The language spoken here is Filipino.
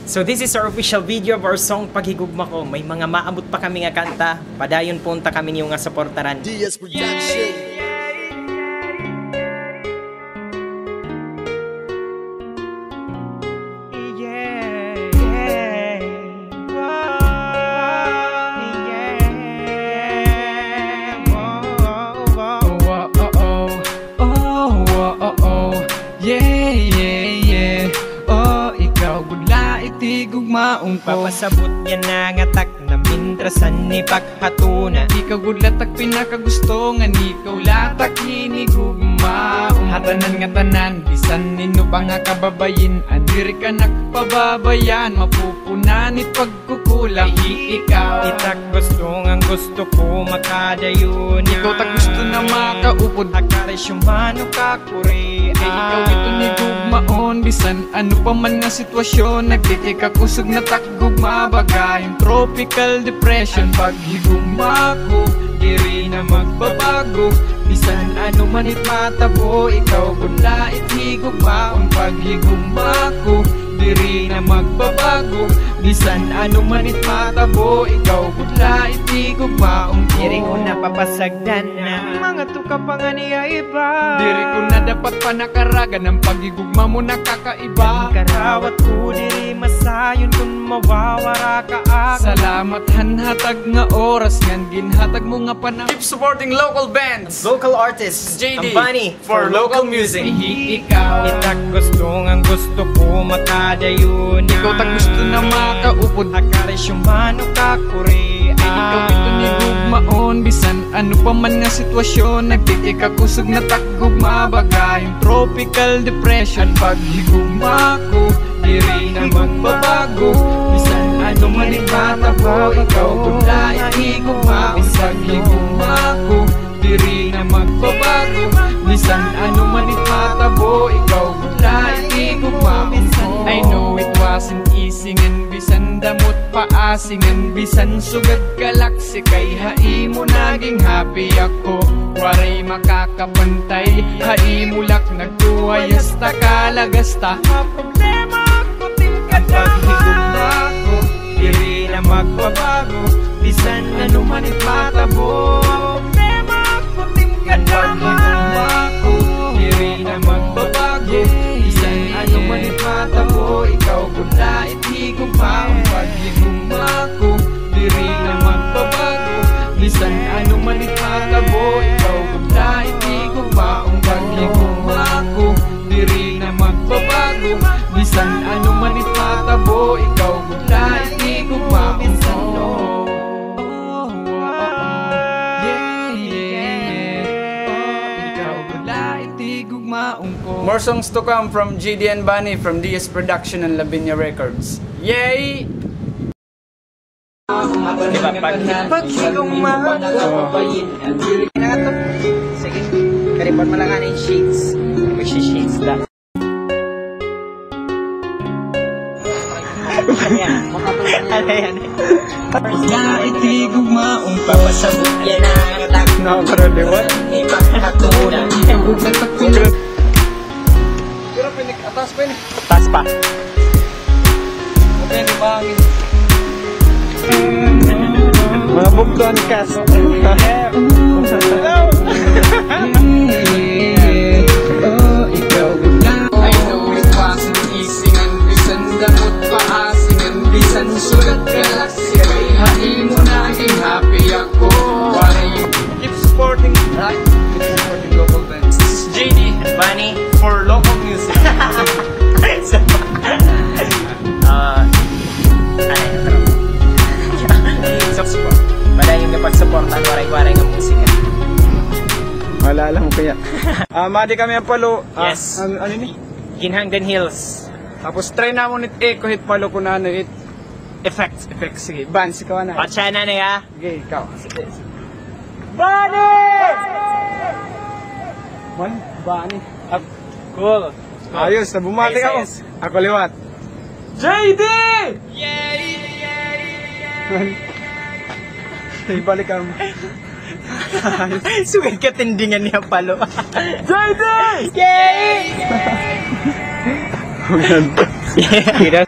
So this is our official video of our song Paghigugma Ko. May mga maabot pa kami nga kanta. Padayon punta kami niyo nga suportaran. DS Production. Gugmaong ko papasabot yan na ngatak na mintrasan ni paghatuna. Ikaw gudlatak pinakagusto nga ikaw latak hinigugmaong hatanan nga tanan bisan nino pa nga kababayin andiri ka nakpababayan mapupunan it pagkukulang ikaw itak gusto ko makadayon ikaw tak gusto na makaupod akaresyumano kakuri ay ikaw ito ni gugmaon bisan ano pa man nga sitwasyon nagtitik kusog na takgugma bagayong tropical depression paghigugma ko diri na magbabago bisan ano man it matabo ikaw gula it higugmaon paghigugma ko diri na magbabago bisan ano man it matabo ikaw gula it higugmaon diri ko napapasagdan na mga tuka pa nga niya iba diri ko na dapat pa nakaragan ng paghigugma mo nakakaiba karawat ko diri masayon kung mawawara ka ako salamat hanhatag nga oras ngan ginhatag mo nga panahon keep supporting local bands local artists JD Bunny for local music ikaw itak gusto ko makadayon ikaw tak gusto na makaupod akaresyumano kakuri ay ikaw ito ni gugmaon bisan ano pa man nga sitwasyon nagtitik kusog na takgugma bagayong tropical depression paghigugma ko diri na magbabago bisan ano man itatabo ikaw gula ihigugma paghigugma ko diri na magbabago bisan ano man itatabo ikaw gula ihigugma I know it wasn't easy ngan bisan damot paasingan bisan sugad galaksi kay haimo naging happy ako waray makakapantay haimo lak nagtuwayas ta kalagasta problema ko tingkad paghigugma ko diri na magbabago bisan ano man itatabo problema ko tingkad paghigugma ko diri na magbabago bisan ano man itatabo ikaw gula ihigugma paghigugma ko diri na magbabago bisan ano man itatabo ikaw gula ihigugma paghigugma ko diri na magbabago bisan ano man itatabo ikaw gula ihigugma More songs to come from JD and Bunny from DS Production and Lavinia Records. Yay! Diba, paghigugma sige, karipon mo lang nga yung sheets mag-sheets lang ano yan Ihigugmaong papasabot yan ang atak nakaraliwan ipagkatunan pero pinik atas pa yun taas pa okay di ba mga bugdon cast ikaw I know it wasn't easy ngan bisan damot paasingan bisan sulat galaksi haimo naging happy ako keep supporting local bands JD and Bunny for local music Padayon nga pagsuportan waray-waray nga musika malala mo kaya madi kami ang palo yes ano ni Ginhanggan Hills tapos try na mo nit hit palo ko na it effects sige bands ikaw na patsa na ya okay ikaw Bunny Bunny cool ayos na bumati ako ako liwat JD ibalik ka mo sugad ka tindingan niya palo JD yay Maganda.